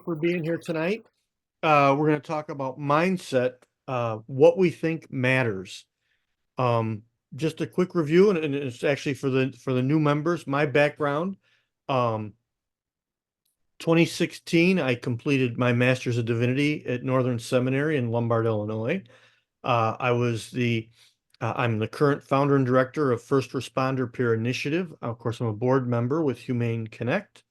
for being here tonight. We're going to talk about mindset, what we think matters. Um, just a quick review, and it's actually for the new members. My background, um, 2016, I completed my Master's of Divinity at Northern Seminary in Lombard, Illinois. I'm the current founder and director of First Responder Peer Initiative. Of course, I'm a board member with Humane Connect.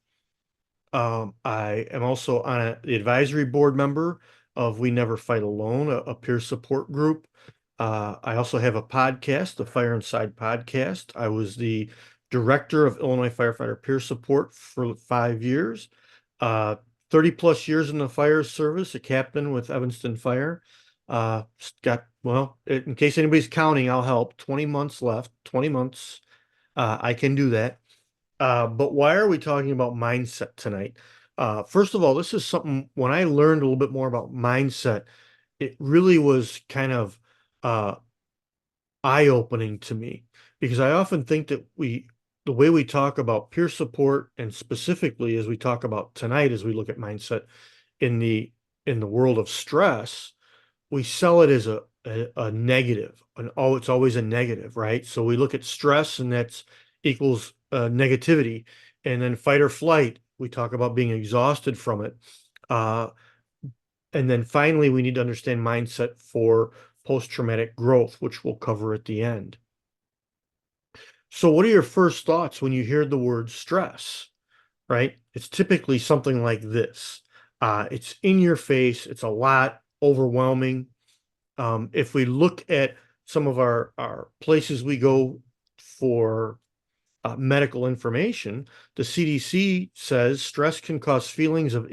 I am also on the advisory board member of We Never Fight Alone, a peer support group. I also have a podcast, the Fire Inside podcast. I was the director of Illinois Firefighter Peer Support for 5 years. 30 plus years in the fire service, a captain with Evanston Fire. In case anybody's counting, I'll help. 20 months left, 20 months. I can do that. But why are we talking about mindset tonight? First of all, this is something when I learned a little bit more about mindset, it really was kind of uh, eye-opening to me because I often think that the way we talk about peer support and specifically as we talk about tonight, as we look at mindset in the world of stress, we sell it as a negative, and it's always a negative, right? So we look at stress, and that's equals negativity, and then fight or flight. We talk about being exhausted from it, uh, and then finally, we need to understand mindset for post-traumatic growth, which we'll cover at the end. So, what are your first thoughts when you hear the word stress? Right? It's typically something like this. It's in your face. It's a lot, overwhelming. If we look at some of our places we go for medical information, the CDC says stress can cause feelings of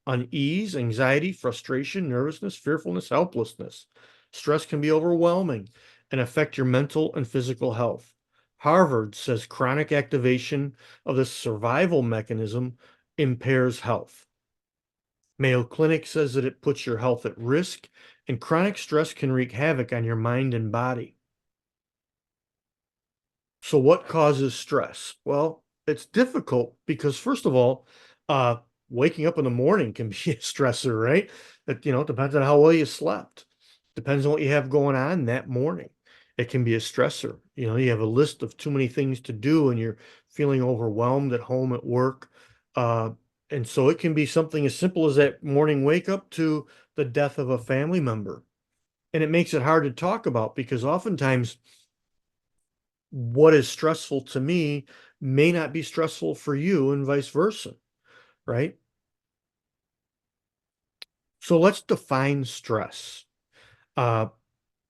unease, anxiety, frustration, nervousness, fearfulness, helplessness. Stress can be overwhelming and affect your mental and physical health. Harvard says chronic activation of this survival mechanism impairs health. Mayo Clinic says that it puts your health at risk, and chronic stress can wreak havoc on your mind and body. So, what causes stress? Well, it's difficult because, first of all, uh, waking up in the morning can be a stressor, right? It depends on how well you slept. Depends on what you have going on that morning. It can be a stressor. You have a list of too many things to do and you're feeling overwhelmed at home, at work. Uh, and so it can be something as simple as that morning wake up to the death of a family member. And it makes it hard to talk about because oftentimes what is stressful to me may not be stressful for you and vice versa, right? So let's define stress. Uh,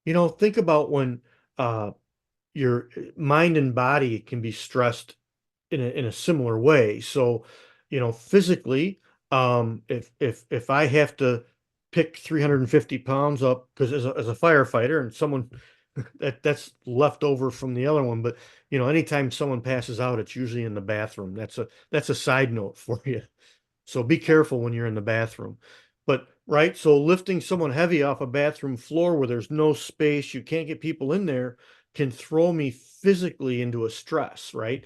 think about when uh, your mind and body can be stressed in a similar way. So, physically, if I have to pick 350 pounds up because as a firefighter and someone that's left over from the other one, but anytime someone passes out, it's usually in the bathroom. That's a side note for you. So be careful when you're in the bathroom. But right, so lifting someone heavy off a bathroom floor where there's no space, you can't get people in there, can throw me physically into a stress, right?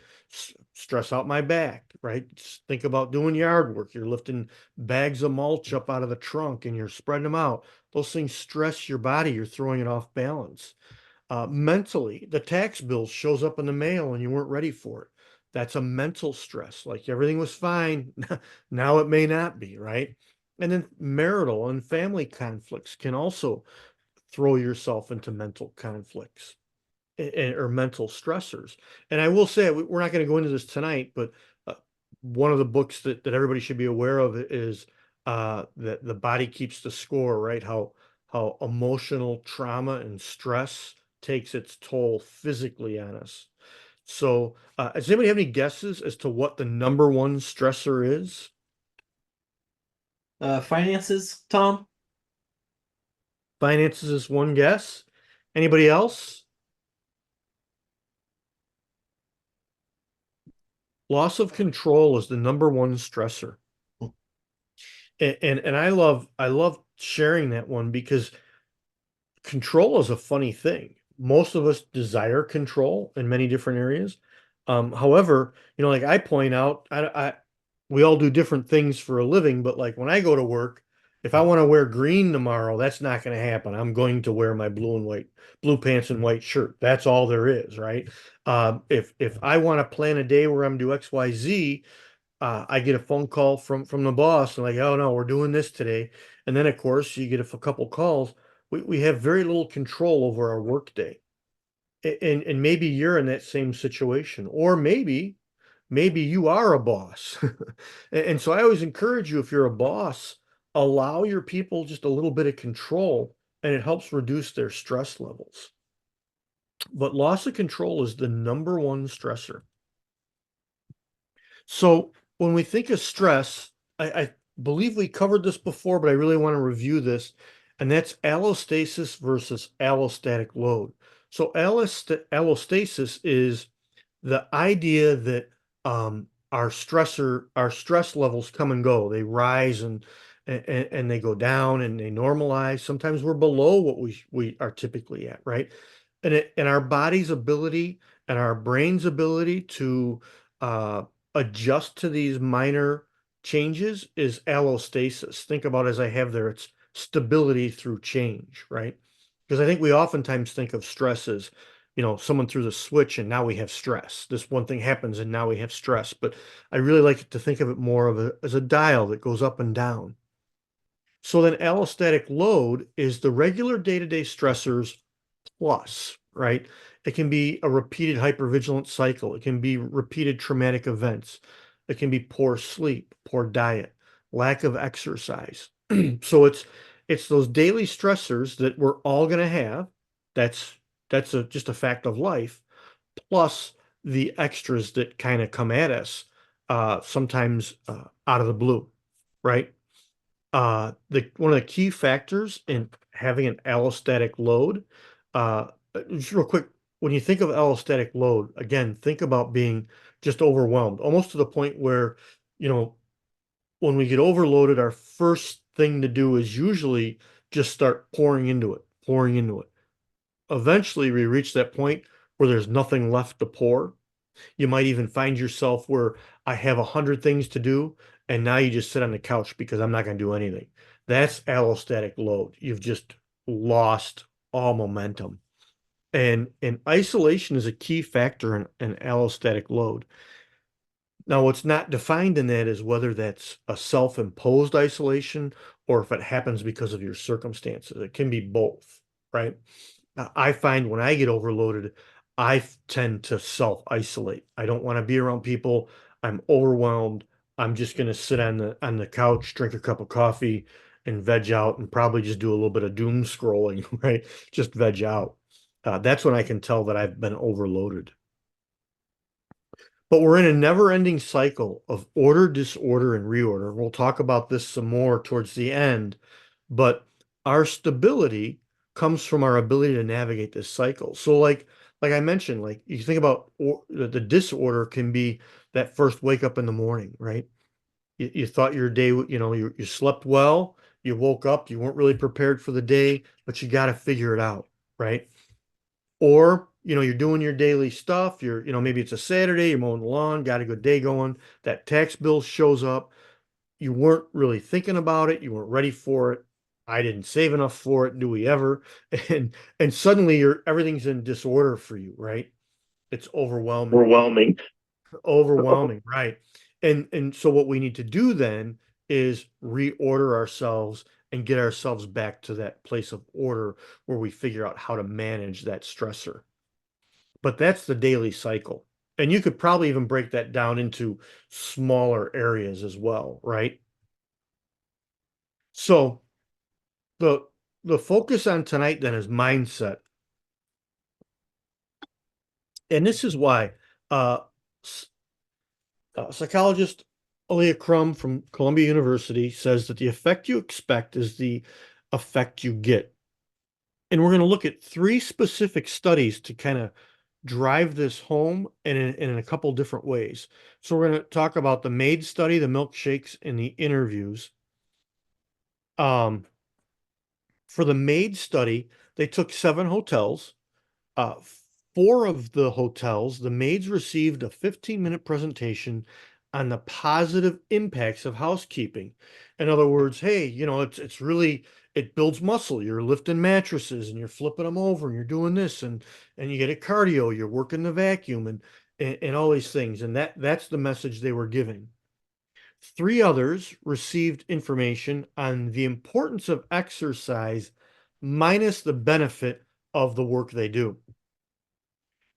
Stress out my back, right? Think about doing yard work. You're lifting bags of mulch up out of the trunk and you're spreading them out. Those things stress your body. You're throwing it off balance. Mentally, the tax bill shows up in the mail and you weren't ready for it. That's a mental stress. Like everything was fine. Now it may not be, right? And then marital and family conflicts can also throw yourself into mental conflicts or mental stressors. And I will say, we're not going to go into this tonight, but uh, one of the books that everybody should be aware of is that the body keeps the score, right? How emotional trauma and stress takes its toll physically on us. So, does anybody have any guesses as to what the number one stressor is? Finances, Tom? Finances is one guess. Anybody else? Loss of control is the number one stressor. And I love sharing that one because control is a funny thing. Most of us desire control in many different areas. However, like I point out, we all do different things for a living, but like when I go to work, if I want to wear green tomorrow, that's not going to happen. I'm going to wear my blue and white, blue pants and white shirt. That's all there is, right? If I want to plan a day where I'm do XYZ, I get a phone call from the boss and like, oh no, we're doing this today. And then of course you get a couple calls. We have very little control over our work day. And maybe you're in that same situation, or maybe you are a boss. And so I always encourage you, if you're a boss, allow your people just a little bit of control, and it helps reduce their stress levels. But loss of control is the number one stressor. So when we think of stress, I believe we covered this before, but I really want to review this, and that's allostasis versus allostatic load. So allostasis is the idea that our stress levels come and go. They rise and they go down and they normalize. Sometimes we're below what we are typically at, right? And our body's ability and our brain's ability to uh, adjust to these minor changes is allostasis. Think about, as I have there, it's stability through change, right? Because I think we oftentimes think of stress as, someone threw the switch and now we have stress. This one thing happens and now we have stress. But I really like to think of it more as a dial that goes up and down. So then allostatic load is the regular day-to-day stressors plus, right? It can be a repeated hypervigilant cycle. It can be repeated traumatic events. It can be poor sleep, poor diet, lack of exercise. So it's those daily stressors that we're all going to have. That's just a fact of life, plus the extras that kind of come at us, sometimes out of the blue, right? The one of the key factors in having an allostatic load, just real quick, when you think of allostatic load, again, think about being just overwhelmed, almost to the point where, you know, when we get overloaded, our first thing to do is usually just start pouring into it, pouring into it. Eventually, we reach that point where there's nothing left to pour. You might even find yourself where I have 100 things to do, and now you just sit on the couch because I'm not going to do anything. That's allostatic load. You've just lost all momentum. And isolation is a key factor in allostatic load. Now, what's not defined in that is whether that's a self-imposed isolation or if it happens because of your circumstances. It can be both, right? I find when I get overloaded, tend to self-isolate. I don't want to be around people. I'm overwhelmed. I'm just going to sit on the couch, drink a cup of coffee, and veg out, and probably just do a little bit of doom scrolling, right? Just veg out. That's when I can tell that I've been overloaded. But we're in a never-ending cycle of order, disorder, and reorder. We'll talk about this some more towards the end, but our stability comes from our ability to navigate this cycle. So like I mentioned, like you think about the disorder can be that first wake up in the morning, right? You thought your day, you slept well, you woke up, you weren't really prepared for the day, but you got to figure it out, right? Or, you're doing your daily stuff. Maybe it's a Saturday, you're mowing the lawn, got a good day going. That tax bill shows up. You weren't really thinking about it. You weren't ready for it. I didn't save enough for it. Do we ever? And suddenly everything's in disorder for you, right? It's overwhelming. Overwhelming. Overwhelming, right? And so what we need to do then is reorder ourselves and get ourselves back to that place of order where we figure out how to manage that stressor. But that's the daily cycle. And you could probably even break that down into smaller areas as well, right? So the the focus on tonight then is mindset. And this is why uh, psychologist Alia Crum from Columbia University says that the effect you expect is the effect you get. And we're going to look at three specific studies to kind of drive this home and in a couple different ways. So we're going to talk about the MAID study, the milkshakes, and the interviews. Um, for the MAID study, they took 7 hotels. Uh, 4 of the hotels, the maids received a 15-minute presentation on the positive impacts of housekeeping. In other words, hey, it's really it builds muscle. You're lifting mattresses and you're flipping them over and you're doing this and you get a cardio, you're working the vacuum and all these things. And that's the message they were giving. Three others received information on the importance of exercise minus the benefit of the work they do.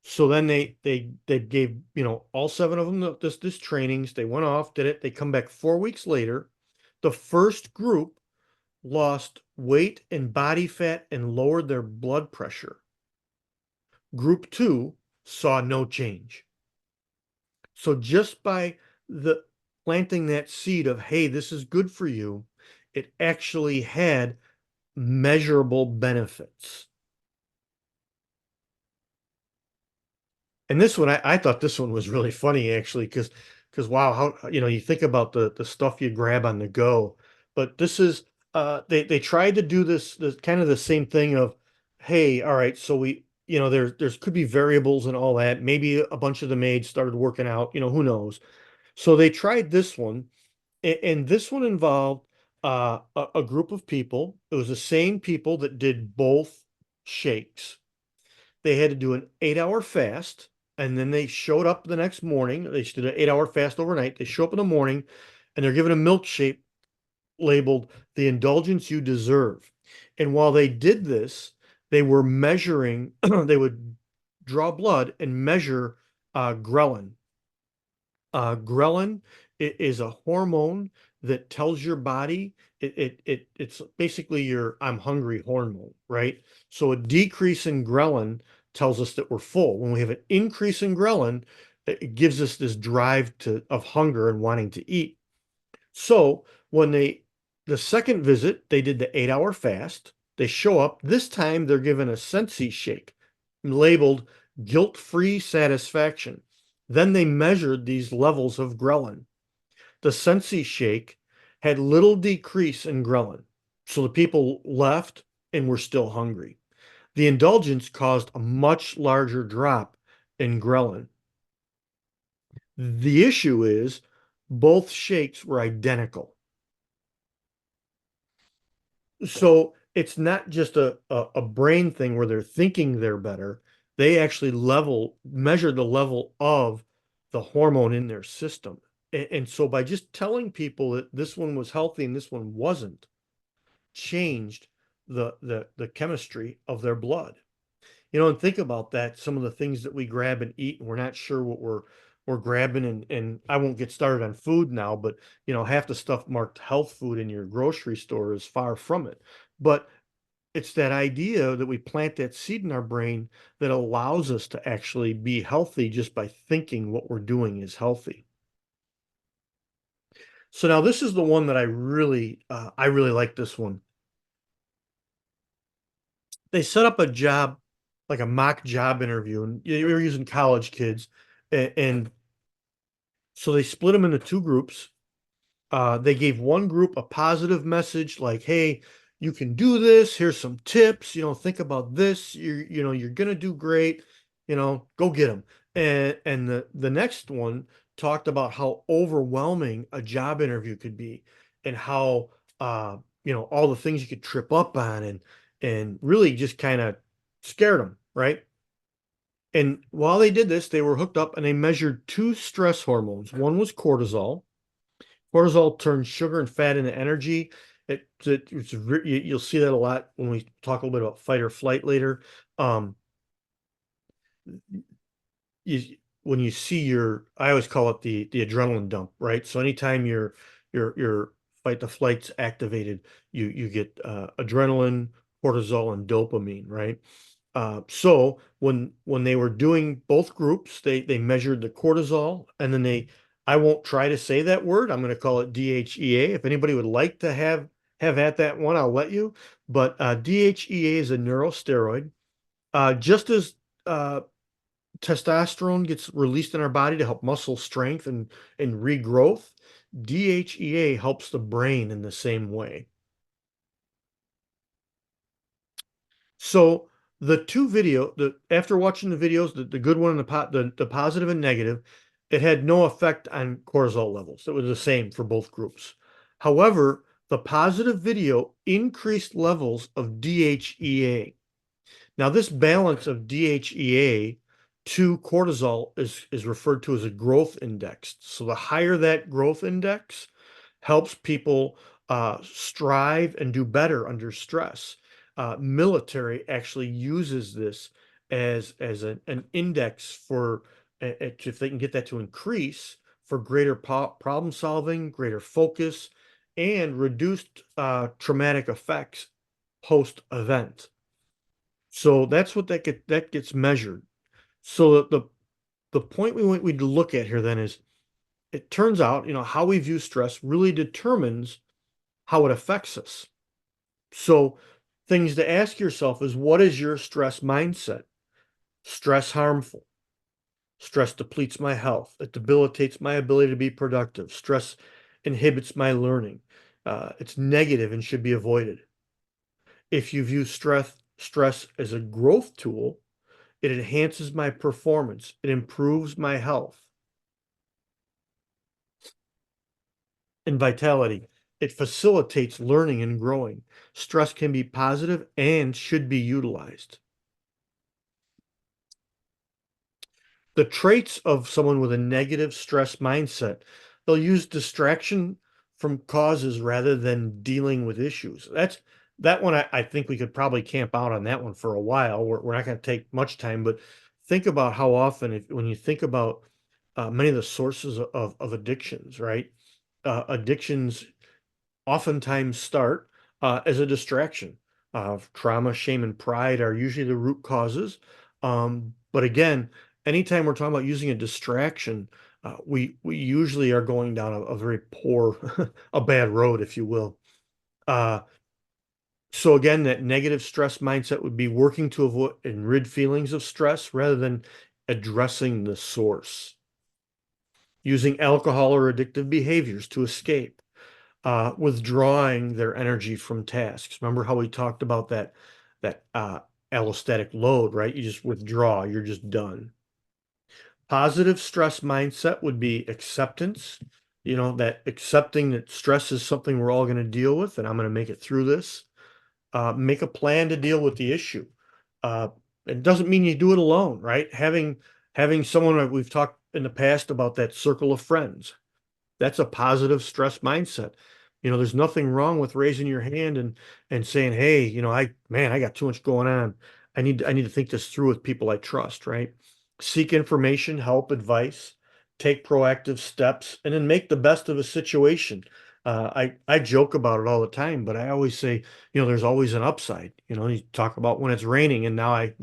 So then they gave, all seven of them this trainings. They went off, did it. They come back 4 weeks later. The first group lost weight and body fat and lowered their blood pressure. Group two saw no change. So just by the planting that seed of, hey, this is good for you, it actually had measurable benefits. And this one, I thought this one was really funny actually, because wow, how you think about the stuff you grab on the go, but this is they tried to do this kind of the same thing of, hey, all right, so we there's could be variables and all that. Maybe a bunch of the maids started working out, who knows. So they tried this one, and this one involved a group of people. It was the same people that did both shakes. They had to do an 8-hour fast, and then they showed up the next morning. They did an 8-hour fast overnight. They show up in the morning, and they're given a milkshake labeled "The Indulgence You Deserve." And while they did this, they were measuring. They would draw blood and measure ghrelin. Ghrelin is a hormone that tells your body it's basically your I'm hungry hormone, right? So a decrease in ghrelin tells us that we're full. When we have an increase in ghrelin, it gives us this drive of hunger and wanting to eat. So when the second visit, they did the 8-hour fast. They show up. This time they're given a Sensi shake labeled guilt-free satisfaction. Then they measured these levels of ghrelin. The Sensi shake had little decrease in ghrelin. So the people left and were still hungry. The indulgence caused a much larger drop in ghrelin. The issue is both shakes were identical. So it's not just a brain thing where they're thinking they're better. They actually measure the level of the hormone in their system. And so by just telling people that this one was healthy and this one wasn't, changed the chemistry of their blood. And think about that, some of the things that we grab and eat, and we're not sure what we're grabbing, and I won't get started on food now, but half the stuff marked health food in your grocery store is far from it. But it's that idea that we plant that seed in our brain that allows us to actually be healthy just by thinking what we're doing is healthy. So now this is the one that I really like this one. They set up a job, like a mock job interview, and they were using college kids, and so they split them into two groups. They gave one group a positive message like, "Hey, you can do this. Here's some tips. Think about this. You're gonna do great. Go get them." And the next one talked about how overwhelming a job interview could be, and how all the things you could trip up on, and really just kind of scared them, right? And while they did this, they were hooked up and they measured two stress hormones. One was cortisol. Cortisol turns sugar and fat into energy. You'll see that a lot when we talk a little bit about fight or flight later. Um, when you see I always call it the adrenaline dump, right? So anytime your fight to flight's activated, you get adrenaline, cortisol, and dopamine, right? So when they were doing both groups, they measured the cortisol, and then I won't try to say that word. I'm going to call it DHEA. If anybody would like to have at that one, I'll let you. But DHEA is a neurosteroid. Just as uh, testosterone gets released in our body to help muscle strength and regrowth, DHEA helps the brain in the same way. So after watching the videos, the good one and the positive and negative, It had no effect on cortisol levels. It was the same for both groups. However, the positive video increased levels of DHEA. Now, this balance of DHEA to cortisol is referred to as a growth index. So the higher that growth index helps people strive and do better under stress. Military actually uses this as an index for if they can get that to increase for greater problem solving, greater focus, and reduced traumatic effects post event. So that's what that gets measured. So the point we look at here then is it turns out, how we view stress really determines how it affects us. So things to ask yourself is what is your stress mindset? Stress harmful. Stress depletes my health. It debilitates my ability to be productive. Stress inhibits my learning. It's negative and should be avoided. If you view stress as a growth tool, it enhances my performance. It improves my health and vitality. It facilitates learning and growing. Stress can be positive and should be utilized. The traits of someone with a negative stress mindset, they'll use distraction from causes rather than dealing with issues. That one I think we could probably camp out on that one for a while. We're not going to take much time, but think about how often when you think about many of the sources of addictions, right? Addictions oftentimes start as a distraction. Trauma, shame, and pride are usually the root causes. But again, anytime we're talking about using a distraction, we usually are going down a very poor, a bad road, if you will. Uh, so again, that negative stress mindset would be working to avoid and rid feelings of stress rather than addressing the source. Using alcohol or addictive behaviors to escape, withdrawing their energy from tasks. Remember how we talked about that allostatic load, right? You just withdraw, you're just done. Positive stress mindset would be acceptance, that accepting that stress is something we're all going to deal with, and I'm going to make it through this. Make a plan to deal with the issue. Uh, it doesn't mean you do it alone, right? Having someone like we've talked in the past about that circle of friends. That's a positive stress mindset. There's nothing wrong with raising your hand and saying, "Hey, I got too much going on. I need to think this through with people I trust," right? Seek information, help, advice, take proactive steps, and then make the best of a situation. I joke about it all the time, but I always say, there's always an upside. You talk about when it's raining, and now I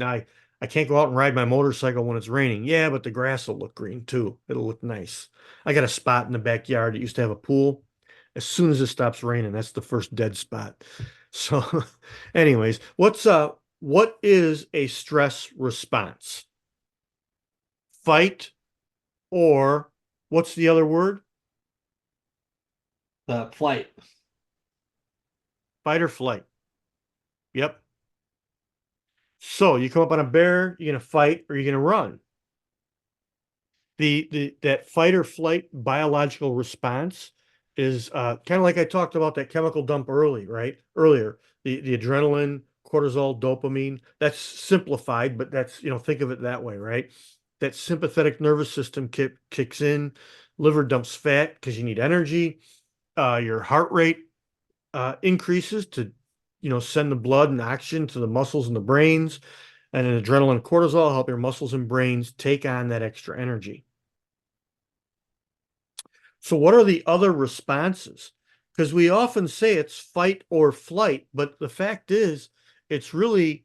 can't go out and ride my motorcycle when it's raining. Yeah, but the grass will look green too. It'll look nice. I got a spot in the backyard that used to have a pool. As soon as it stops raining, that's the first dead spot. So, anyways, what is a stress response? Fight or what's the other word? The flight. Fight or flight. Yep. So you come up on a bear, you're gonna fight or you're gonna run. That fight or flight biological response is kind of like I talked about that chemical dump earlier. The adrenaline, cortisol, dopamine. That's simplified, but that's think of it that way, right? That sympathetic nervous system kicks in, liver dumps fat because you need energy. Your heart rate increases to send the blood and oxygen to the muscles and the brains, and then adrenaline and cortisol help your muscles and brains take on that extra energy. So what are the other responses? Because we often say it's fight or flight, but the fact is it's really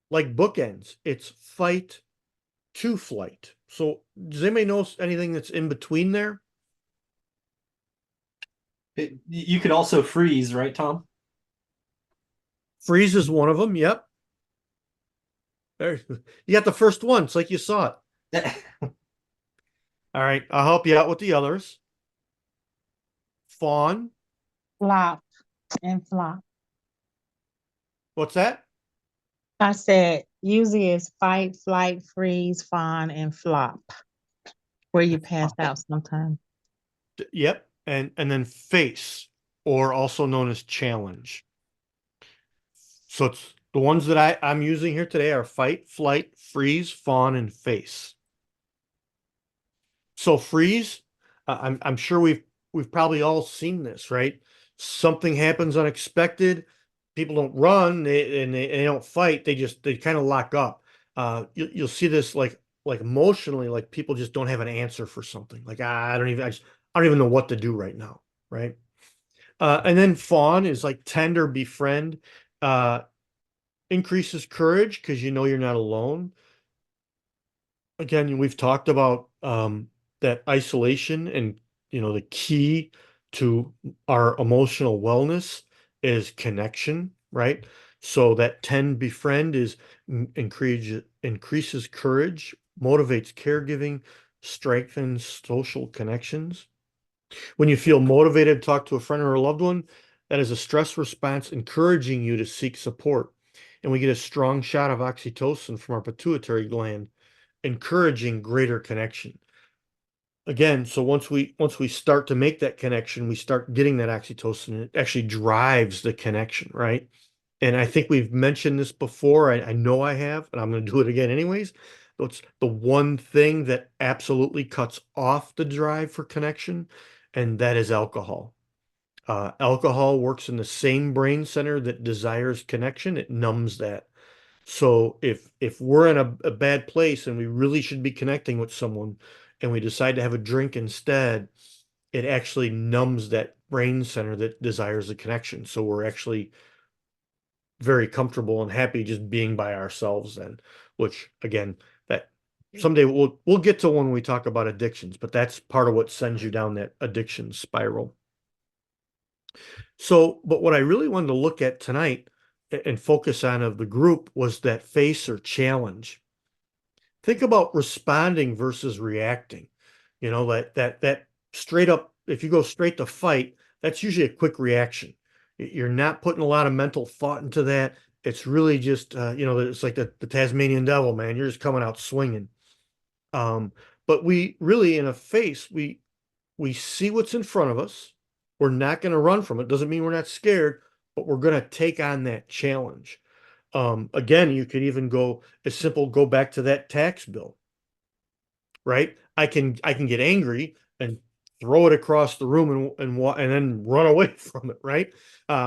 like bookends. It's fight to flight. So does anybody know anything that's in between there? You could also freeze, right, Tom? Freeze is one of them. Yep. There, you got the first one. It's like you saw it. All right, I'll help you out with the others. Fawn. Flop and flop. What's that? I said usually it's fight, flight, freeze, fawn, and flop. Where you passed out sometime. Yep. And then face, or also known as challenge. So it's the ones that I'm using here today are fight, flight, freeze, fawn, and face. So freeze, I'm sure we've probably all seen this, right? Something happens unexpected, people don't run, they don't fight, they kind of lock up. You'll see this like emotionally, like people just don't have an answer for something. Like I don't even know what to do right now, right? And then fawn is like tender, befriend, uh, increases courage because you know you're not alone. Again, we've talked about that isolation, and the key to our emotional wellness is connection, right? So that 10 befriend is increases courage, motivates caregiving, strengthens social connections. When you feel motivated to talk to a friend or a loved one, that is a stress response encouraging you to seek support. And we get a strong shot of oxytocin from our pituitary gland, encouraging greater connection. Again, so once we start to make that connection, we start getting that oxytocin. It actually drives the connection, right? And I think we've mentioned this before. I know I have, and I'm going to do it again anyways. It's the one thing that absolutely cuts off the drive for connection, and that is alcohol. Alcohol works in the same brain center that desires connection. It numbs that. So if we're in a bad place and we really should be connecting with someone and we decide to have a drink instead, it actually numbs that brain center that desires the connection. So we're actually very comfortable and happy just being by ourselves then, which again, that someday we'll get to when we talk about addictions, but that's part of what sends you down that addiction spiral. So, but what I really wanted to look at tonight and focus on of the group was that face or challenge. Think about responding versus reacting. That straight up, if you go straight to fight, that's usually a quick reaction. You're not putting a lot of mental thought into that. It's really just, it's like the Tasmanian devil, man. You're just coming out swinging. But we really, in a face, we see what's in front of us. We're not going to run from it. Doesn't mean we're not scared, but we're going to take on that challenge. Again, you could even go as simple, go back to that tax bill, right? I can get angry and throw it across the room and then run away from it, right?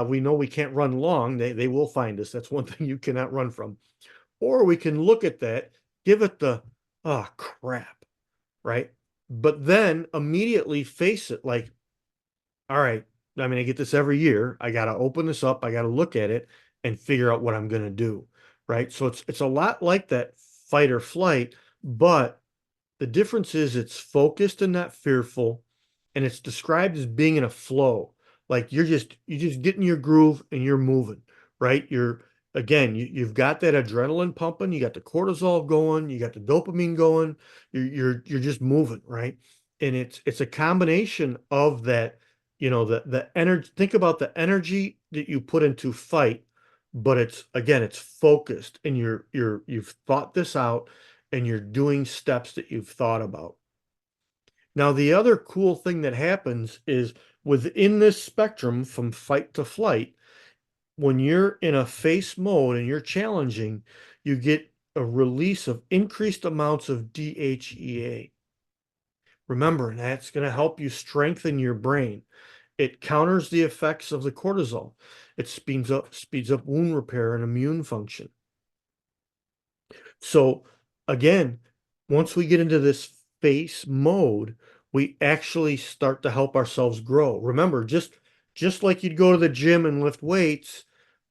We know we can't run long. They will find us. That's one thing you cannot run from. Or we can look at that, give it the, oh crap, right? But then immediately face it like, all right, I mean, I get this every year. I got to open this up. I got to look at it and figure out what I'm going to do, right? So it's a lot like that fight or flight, but the difference is it's focused and not fearful, and it's described as being in a flow. Like you just get in your groove and you're moving, right? You've got that adrenaline pumping, you got the cortisol going, you got the dopamine going, you're just moving, right? And it's a combination of that, the energy. Think about the energy that you put into fight, but it's focused and you've thought this out and you're doing steps that you've thought about. Now, the other cool thing that happens is within this spectrum from fight to flight, when you're in a face mode and you're challenging, you get a release of increased amounts of DHEA. Remember, that's going to help you strengthen your brain. It counters the effects of the cortisol. It speeds up wound repair and immune function. So again, once we get into this face mode, we actually start to help ourselves grow. Remember, just like you'd go to the gym and lift weights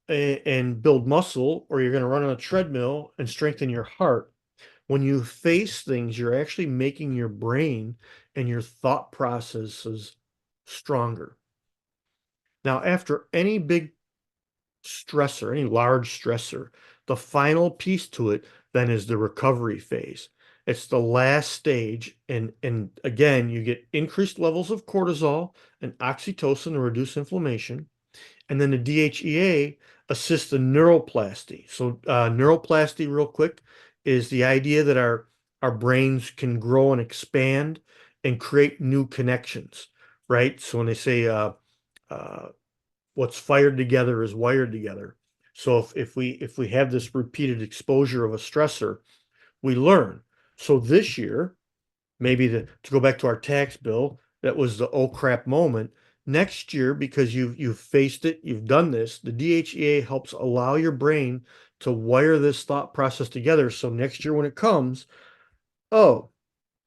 and build muscle, or you're going to run on a treadmill and strengthen your heart. When you face things, you're actually making your brain and your thought processes stronger. Now, after any big stressor, any large stressor, the final piece to it then is the recovery phase. It's the last stage. And again, you get increased levels of cortisol and oxytocin to reduce inflammation. And then the DHEA assists the neuroplasty. So neuroplasty, real quick, is the idea that our our brains can grow and expand and create new connections, right? So when they say what's fired together is wired together. So if we have this repeated exposure of a stressor, we learn. So this year, maybe to go back to our tax bill, that was the oh crap moment. Next year, because you've faced it, you've done this, the DHEA helps allow your brain to wire this thought process together. So next year when it comes, oh,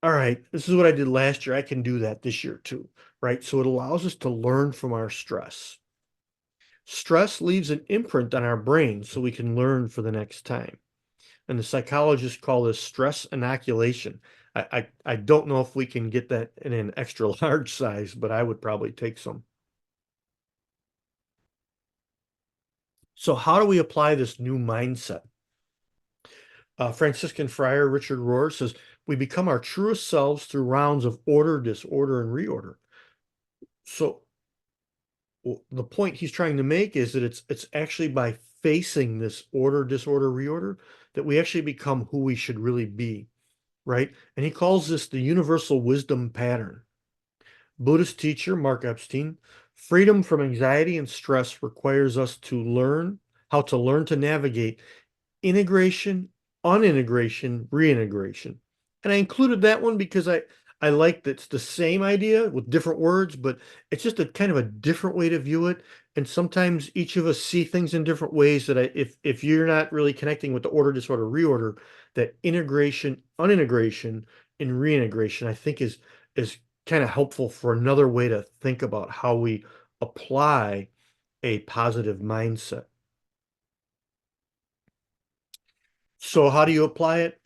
all right, this is what I did last year. I can do that this year too, right? So it allows us to learn from our stress. Stress leaves an imprint on our brain so we can learn for the next time. And the psychologists call this stress inoculation. I don't know if we can get that in an extra large size, but I would probably take some. So how do we apply this new mindset? Franciscan friar Richard Rohr says, we become our truest selves through rounds of order, disorder, and reorder. So the point he's trying to make is that it's actually by facing this order, disorder, reorder that we actually become who we should really be, right? And he calls this the universal wisdom pattern. Buddhist teacher Mark Epstein, freedom from anxiety and stress requires us to learn how to learn to navigate integration, unintegration, reintegration. And I included that one because I like that it's the same idea with different words, but it's just a kind of a different way to view it. And sometimes each of us see things in different ways that if you're not really connecting with the order, disorder, reorder, that integration, unintegration, and reintegration, I think is kind of helpful for another way to think about how we apply a positive mindset. So how do you apply it?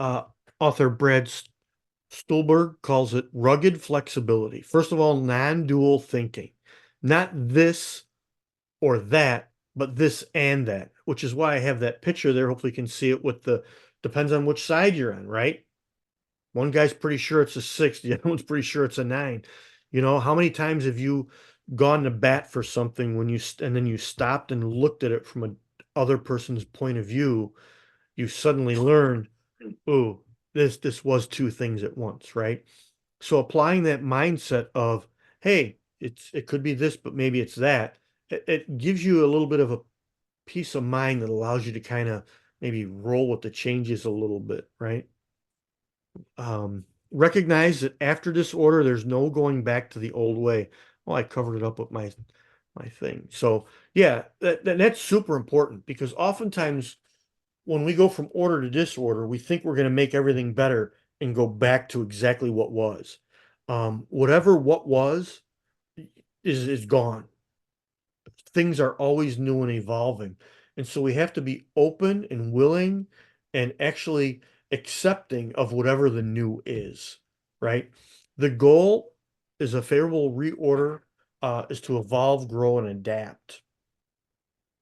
Author Brad Stulberg calls it rugged flexibility. First of all, non-dual thinking. Not this or that, but this and that, which is why I have that picture there. Hopefully you can see it with depends on which side you're on, right? One guy's pretty sure it's a 6, the other one's pretty sure it's a 9. You know, how many times have you gone to bat for something and then you stopped and looked at it from a other person's point of view? You suddenly learn, oh, this was two things at once, right? So applying that mindset of, hey, it could be this, but maybe it's that, it gives you a little bit of a peace of mind that allows you to kind of maybe roll with the changes a little bit, right? Recognize that after disorder, there's no going back to the old way. Well, I covered it up with my thing. So yeah, that's super important because oftentimes when we go from order to disorder, we think we're going to make everything better and go back to exactly what was. Whatever what was is gone. Things are always new and evolving. And so we have to be open and willing and actually accepting of whatever the new is, right? The goal is a favorable reorder, is to evolve, grow, and adapt.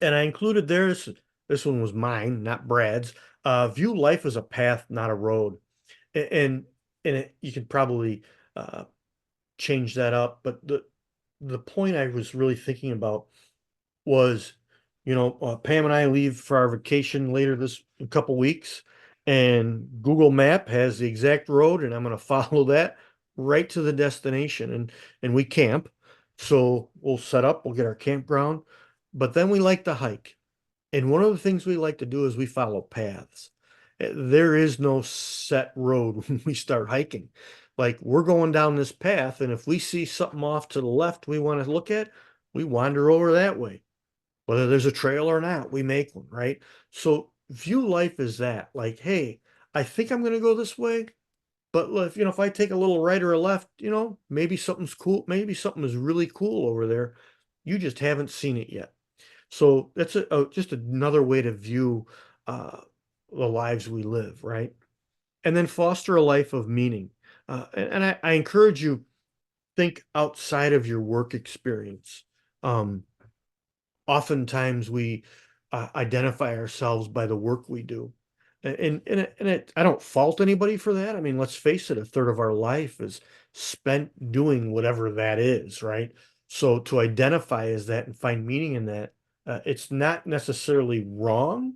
And I included this one was mine, not Brad's. View life as a path, not a road. And you could probably change that up, but the point I was really thinking about was, Pam and I leave for our vacation later this a couple weeks, and Google Map has the exact road, and I'm going to follow that right to the destination, and we camp. So we'll set up, we'll get our campground, but then we like to hike. And one of the things we like to do is we follow paths. There is no set road when we start hiking. Like we're going down this path, and if we see something off to the left we want to look at, we wander over that way. Whether there's a trail or not, we make one, right? So view life as that. Like, hey, I think I'm going to go this way, but if I take a little right or a left, maybe something's cool. Maybe something is really cool over there. You just haven't seen it yet. So that's just another way to view the lives we live, right? And then foster a life of meaning. And I encourage you, think outside of your work experience. Oftentimes we identify ourselves by the work we do. I don't fault anybody for that. I mean, let's face it, a third of our life is spent doing whatever that is, right? So to identify as that and find meaning in that, it's not necessarily wrong,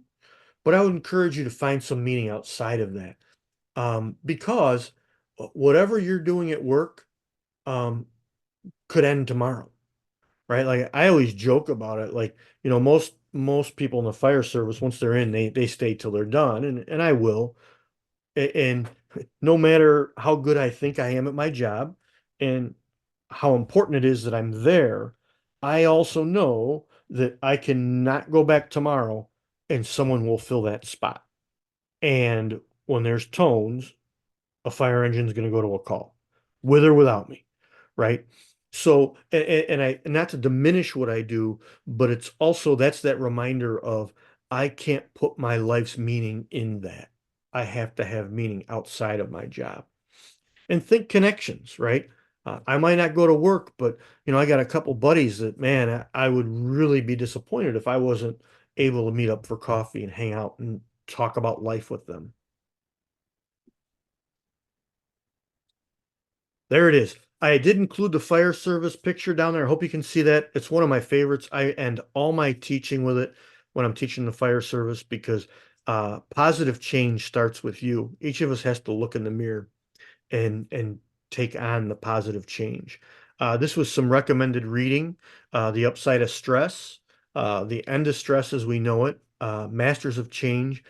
but I would encourage you to find some meaning outside of that. Because whatever you're doing at work, um, could end tomorrow, right? Like I always joke about it. Like, most people in the fire service, once they're in, they stay till they're done, and I will. And no matter how good I think I am at my job and how important it is that I'm there, I also know that I cannot go back tomorrow and someone will fill that spot. And when there's tones, a fire engine is going to go to a call, with or without me, right? So, and not to diminish what I do, but it's also that's that reminder of I can't put my life's meaning in that. I have to have meaning outside of my job. And think connections, right? I might not go to work, but I got a couple buddies that, man, I would really be disappointed if I wasn't able to meet up for coffee and hang out and talk about life with them. There it is. I did include the fire service picture down there. I hope you can see that. It's one of my favorites. I end all my teaching with it when I'm teaching the fire service because positive change starts with you. Each of us has to look in the mirror and take on the positive change. This was some recommended reading. The Upside of Stress, The End of Stress as We Know It, Masters of Change,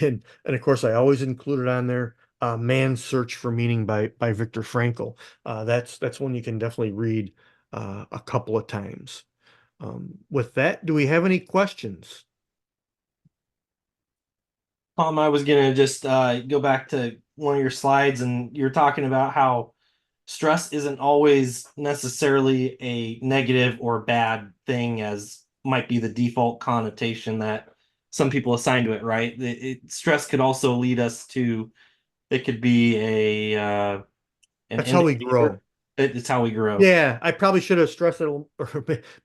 and of course I always included on there Man's Search for Meaning by Viktor Frankl. That's one you can definitely read a couple of times. With that, do we have any questions? Tom, I was gonna just go back to one of your slides, and you're talking about how stress isn't always necessarily a negative or bad thing, as might be the default connotation that some people assign to it, right? Stress could also lead us to, it could be an That's how we indicator. grow. It's how we grow. Yeah, I probably should have stressed it or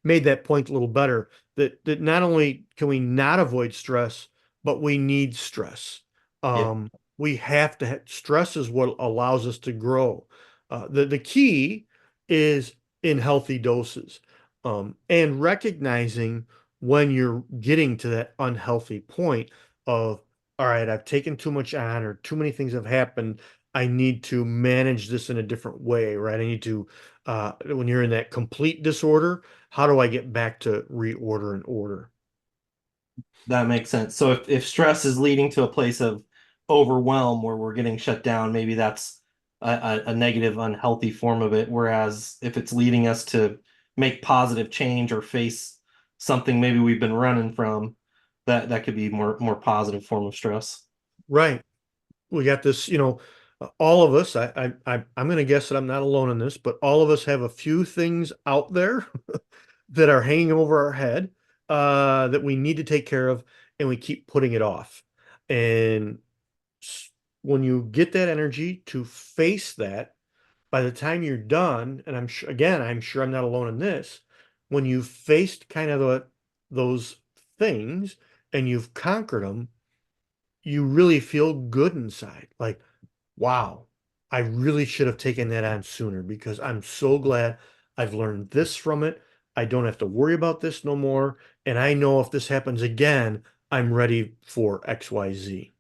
made that point a little better. That not only can we not avoid stress, but we need stress. Yeah, We have to stress is what allows us to grow. The key is in healthy doses, and recognizing when you're getting to that unhealthy point of, all right, I've taken too much on, or too many things have happened. I need to manage this in a different way, right? I need to, when you're in that complete disorder, how do I get back to reorder and order? that makes sense. So if stress is leading to a place of overwhelm where we're getting shut down, maybe that's a negative, unhealthy form of it. Whereas if it's leading us to make positive change or face something maybe we've been running from, that could be more positive form of stress. Right. We got this, all of us, I'm going to guess that I'm not alone in this, but all of us have a few things out there that are hanging over our head, that we need to take care of, and we keep putting it off. And when you get that energy to face that, by the time you're done, and I'm sure, again, I'm sure I'm not alone in this, when you've faced kind of those things and you've conquered them, you really feel good inside. Like, wow, I really should have taken that on sooner because I'm so glad I've learned this from it. I don't have to worry about this no more. And I know if this happens again, I'm ready for XYZ.